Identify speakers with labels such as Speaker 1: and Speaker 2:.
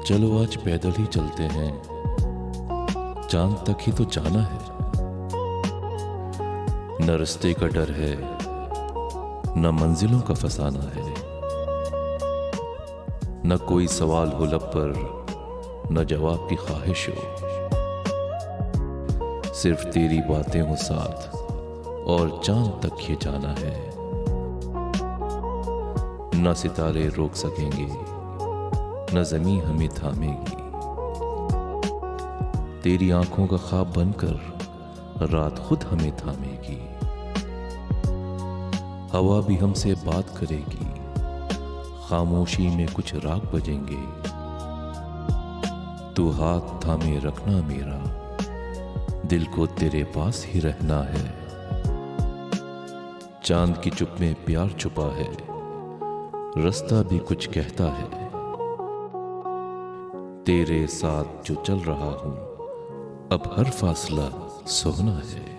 Speaker 1: चलो आज पैदल ही चलते हैं, चांद तक ही तो जाना है। न रास्ते का डर है, न मंजिलों का फसाना है, न कोई सवाल हो लब पर, न जवाब की ख्वाहिश हो। सिर्फ तेरी बातें हो साथ और चांद तक ये जाना है। न सितारे रोक सकेंगे, न जमीन हमें थामेगी। तेरी आंखों का ख्वाब बनकर रात खुद हमें थामेगी। हवा भी हमसे बात करेगी, खामोशी में कुछ राग बजेंगे। तू हाथ थामे रखना मेरा, दिल को तेरे पास ही रहना है। चांद की चुप में प्यार छुपा है, रास्ता भी कुछ कहता है। तेरे साथ जो चल रहा हूं, अब हर फासला सोना है।